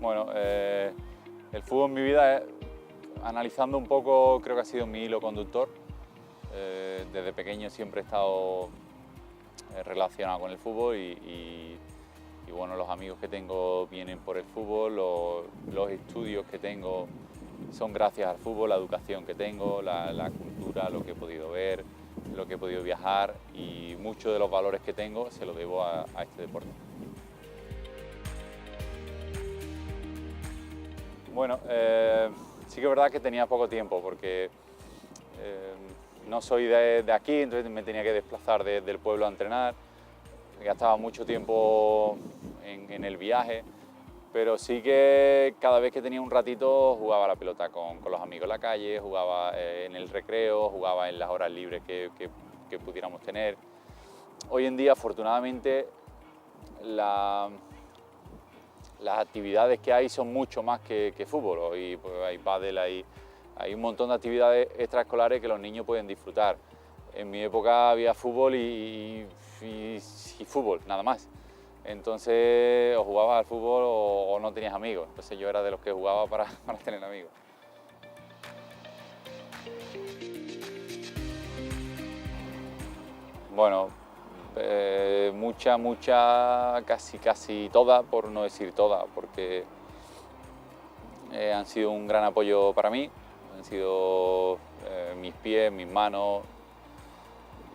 Bueno, el fútbol en mi vida, analizando un poco, creo que ha sido mi hilo conductor. Desde pequeño siempre he estado relacionado con el fútbol y bueno, los amigos que tengo vienen por el fútbol, los estudios que tengo son gracias al fútbol, la educación que tengo, la cultura, lo que he podido ver, lo que he podido viajar y muchos de los valores que tengo se los debo a este deporte. Bueno, sí que es verdad que tenía poco tiempo porque no soy de aquí, entonces me tenía que desplazar del pueblo a entrenar, gastaba mucho tiempo en el viaje, pero sí que cada vez que tenía un ratito jugaba a la pelota con los amigos en la calle, jugaba en el recreo, jugaba en las horas libres que pudiéramos tener. Hoy en día, afortunadamente, las actividades que hay son mucho más que fútbol. Hoy pues, hay pádel, hay un montón de actividades extraescolares que los niños pueden disfrutar. En mi época había fútbol y fútbol, nada más. Entonces o jugabas al fútbol o no tenías amigos. Entonces yo era de los que jugaba para tener amigos. Bueno, casi todas, por no decir todas, porque han sido un gran apoyo para mí, han sido mis pies, mis manos,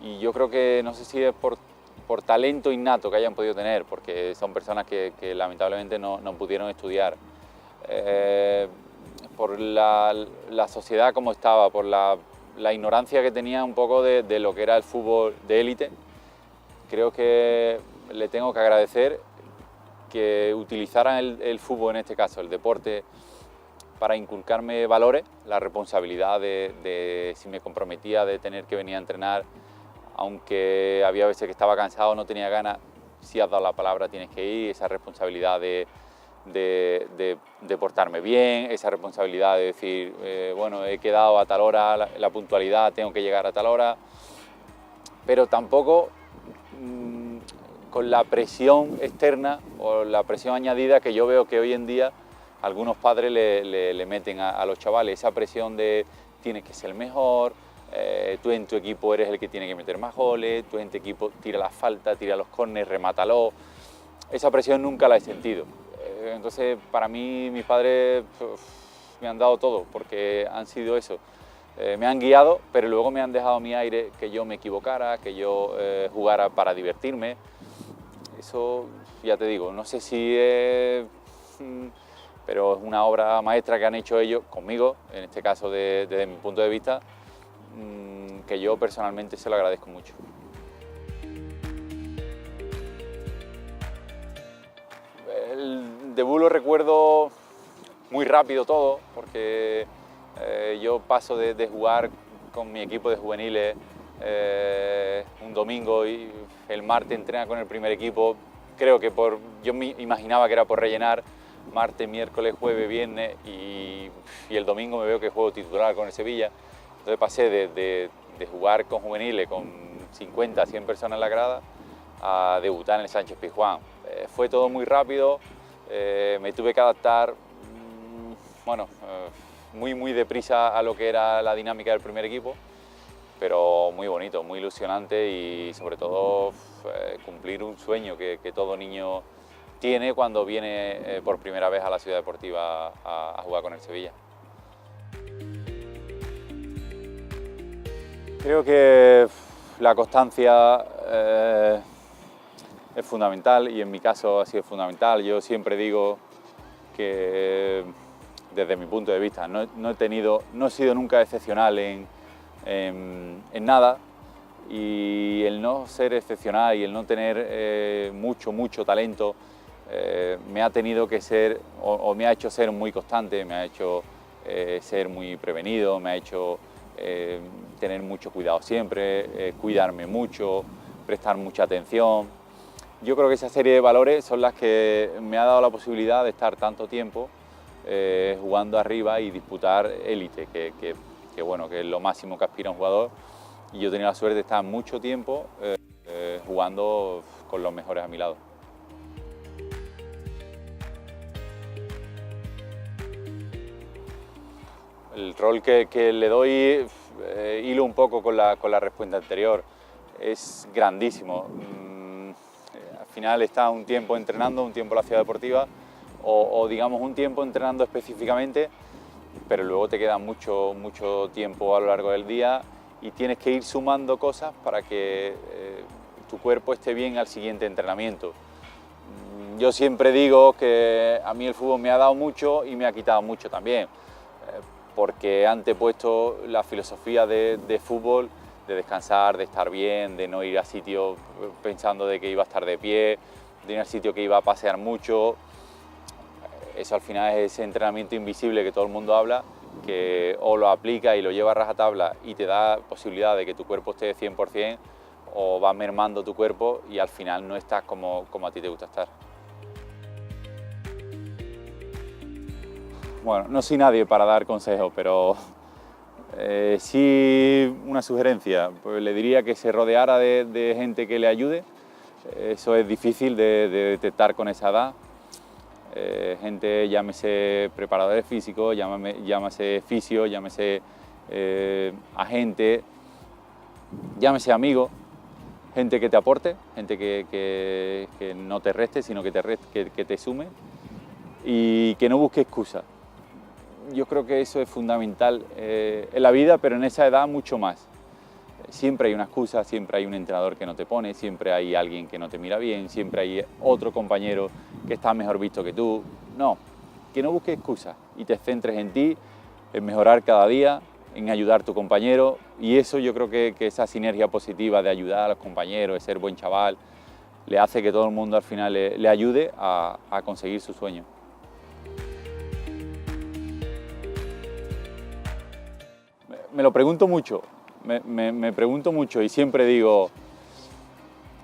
y yo creo que no sé si es por talento innato que hayan podido tener, porque son personas que lamentablemente no pudieron estudiar, por la sociedad como estaba, por la ignorancia que tenía un poco de lo que era el fútbol de élite. Creo que le tengo que agradecer que utilizaran el fútbol, en este caso el deporte, para inculcarme valores, la responsabilidad de si me comprometía de tener que venir a entrenar, aunque había veces que estaba cansado, no tenía ganas, si has dado la palabra tienes que ir, esa responsabilidad de portarme bien, esa responsabilidad de decir, bueno, he quedado a tal hora, la puntualidad, tengo que llegar a tal hora, pero tampoco con la presión externa o la presión añadida que yo veo que hoy en día algunos padres le meten a los chavales, esa presión de tienes que ser el mejor, tú en tu equipo eres el que tiene que meter más goles, tú en tu equipo tira las faltas, tira los córneres, remátalo. Esa presión nunca la he sentido. Entonces, para mí, mis padres me han dado todo, porque han sido eso. Me han guiado, pero luego me han dejado mi aire, que yo me equivocara, que yo jugara para divertirme. Eso, ya te digo, no sé si es... pero es una obra maestra que han hecho ellos conmigo, en este caso desde mi punto de vista, que yo personalmente se lo agradezco mucho. El debut lo recuerdo muy rápido todo, porque yo paso de jugar con mi equipo de juveniles un domingo y el martes entrena con el primer equipo. Creo que yo me imaginaba que era por rellenar, martes, miércoles, jueves, viernes y el domingo me veo que juego titular con el Sevilla. Entonces pasé de jugar con juveniles con 50, 100 personas en la grada a debutar en el Sánchez Pizjuán. Fue todo muy rápido, me tuve que adaptar muy deprisa a lo que era la dinámica del primer equipo, pero muy bonito, muy ilusionante y sobre todo cumplir un sueño que todo niño tiene cuando viene por primera vez a la ciudad deportiva a jugar con el Sevilla. Creo que la constancia es fundamental y en mi caso ha sido fundamental. Yo siempre digo que desde mi punto de vista no he sido nunca excepcional en nada, y el no ser excepcional y el no tener mucho talento me ha tenido que ser, o me ha hecho ser muy constante, me ha hecho ser muy prevenido, me ha hecho tener mucho cuidado siempre, cuidarme mucho, prestar mucha atención. Yo creo que esa serie de valores son las que me ha dado la posibilidad de estar tanto tiempo jugando arriba y disputar élite, que bueno, que es lo máximo que aspira un jugador, y yo he tenido la suerte de estar mucho tiempo jugando con los mejores a mi lado. el rol que le doy, hilo un poco con la respuesta anterior, es grandísimo. Al final está un tiempo entrenando, un tiempo en la ciudad deportiva, o digamos un tiempo entrenando específicamente, pero luego te queda mucho tiempo a lo largo del día y tienes que ir sumando cosas para que tu cuerpo esté bien al siguiente entrenamiento. Yo siempre digo que a mí el fútbol me ha dado mucho y me ha quitado mucho también, porque he antepuesto la filosofía de fútbol, de descansar, de estar bien, de no ir a sitios pensando de que iba a estar de pie, de ir a sitio que iba a pasear mucho. Eso al final es ese entrenamiento invisible que todo el mundo habla, que o lo aplica y lo lleva a rajatabla y te da posibilidad de que tu cuerpo esté 100%, o va mermando tu cuerpo y al final no estás como a ti te gusta estar. Bueno, no soy nadie para dar consejos, pero sí una sugerencia, pues le diría que se rodeara de gente que le ayude. Eso es difícil de detectar con esa edad. Gente, llámese preparadores físicos, llámese fisio, llámese agente, llámese amigo, gente que te aporte, gente que no te reste, sino que te sume y que no busque excusas. Yo creo que eso es fundamental en la vida, pero en esa edad mucho más. Siempre hay una excusa, siempre hay un entrenador que no te pone, siempre hay alguien que no te mira bien, siempre hay otro compañero que está mejor visto que tú. No, que no busques excusas y te centres en ti, en mejorar cada día, en ayudar a tu compañero, y eso yo creo que esa sinergia positiva de ayudar a los compañeros, de ser buen chaval, le hace que todo el mundo al final le ayude a conseguir su sueño. Me lo pregunto mucho. Me pregunto mucho y siempre digo,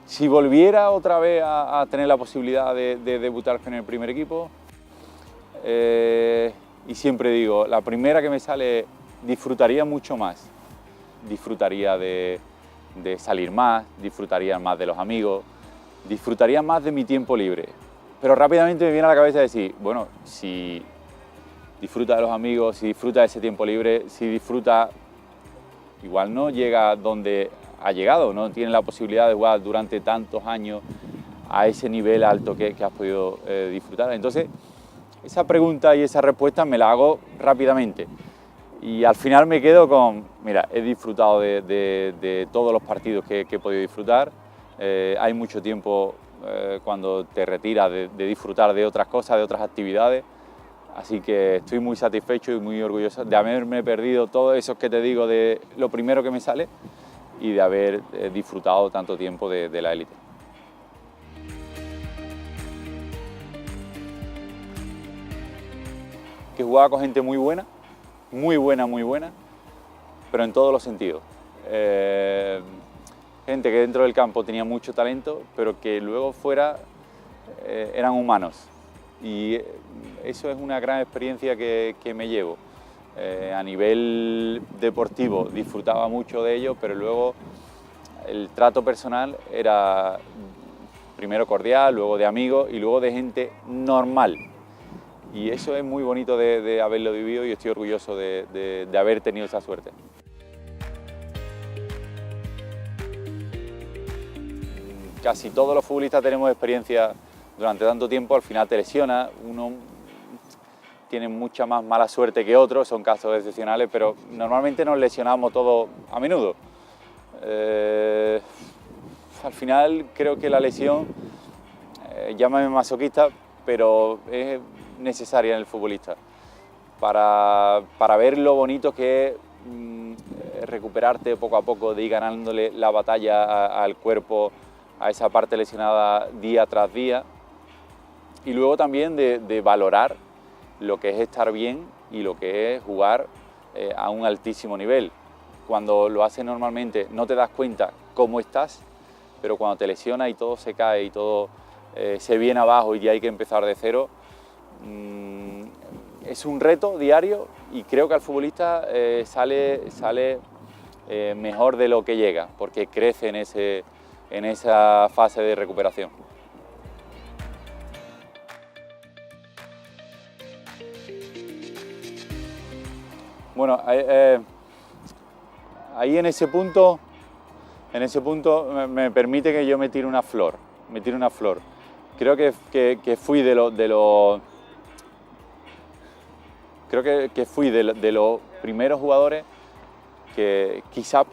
si volviera otra vez a tener la posibilidad de debutar en el primer equipo, y siempre digo, la primera que me sale, disfrutaría mucho más, disfrutaría de salir más, disfrutaría más de los amigos, disfrutaría más de mi tiempo libre, pero rápidamente me viene a la cabeza decir, bueno, si disfruta de los amigos, si disfruta de ese tiempo libre, si disfruta, igual no llega donde ha llegado, no tiene la posibilidad de jugar durante tantos años a ese nivel alto que has podido disfrutar. Entonces, esa pregunta y esa respuesta me la hago rápidamente y al final me quedo con, mira, he disfrutado de todos los partidos que he podido disfrutar. Hay mucho tiempo cuando te retiras de disfrutar de otras cosas, de otras actividades. Así que estoy muy satisfecho y muy orgulloso de haberme perdido todo eso que te digo de lo primero que me sale y de haber disfrutado tanto tiempo de la élite. Que jugaba con gente muy buena, pero en todos los sentidos. Gente que dentro del campo tenía mucho talento, pero que luego fuera eran humanos. Y eso es una gran experiencia que me llevo. A nivel deportivo disfrutaba mucho de ello, pero luego el trato personal era primero cordial, luego de amigos y luego de gente normal. Y eso es muy bonito de haberlo vivido y estoy orgulloso de haber tenido esa suerte. Casi todos los futbolistas tenemos experiencia durante tanto tiempo, al final te lesiona, uno tiene mucha más mala suerte que otros, son casos excepcionales, pero normalmente nos lesionamos todos a menudo. Al final creo que la lesión, llámame masoquista, pero es necesaria en el futbolista para ver lo bonito que es recuperarte poco a poco, de ir ganándole la batalla al cuerpo, a esa parte lesionada día tras día. Y luego también de valorar lo que es estar bien y lo que es jugar a un altísimo nivel. Cuando lo haces normalmente no te das cuenta cómo estás, pero cuando te lesionas y todo se cae y todo se viene abajo y ya hay que empezar de cero, es un reto diario y creo que al futbolista sale mejor de lo que llega, porque crece en esa fase de recuperación. Bueno, ahí en ese punto me permite que yo me tire una flor, Creo que fui de los primeros jugadores que quizás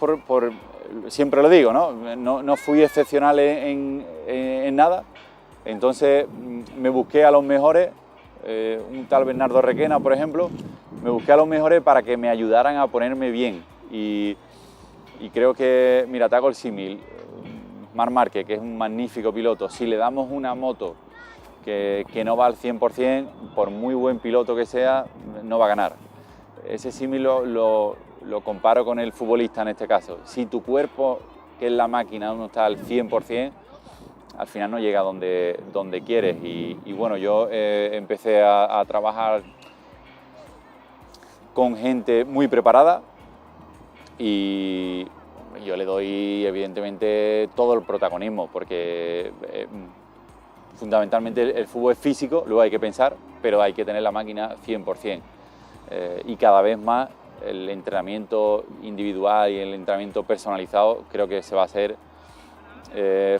siempre lo digo, no fui excepcional en nada, entonces me busqué a los mejores, un tal Bernardo Requena, por ejemplo, me busqué a los mejores para que me ayudaran a ponerme bien y creo que, mira, te hago el símil, Marc Márquez, que es un magnífico piloto, si le damos una moto que no va al 100%, por muy buen piloto que sea, no va a ganar. Ese símil lo comparo con el futbolista en este caso. Si tu cuerpo, que es la máquina, no está al 100%, al final no llega donde quieres. Y bueno, yo empecé a trabajar con gente muy preparada y yo le doy evidentemente todo el protagonismo porque fundamentalmente el fútbol es físico, luego hay que pensar, pero hay que tener la máquina 100%. Y cada vez más el entrenamiento individual y el entrenamiento personalizado creo que se va a hacer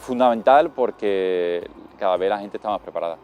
fundamental porque cada vez la gente está más preparada.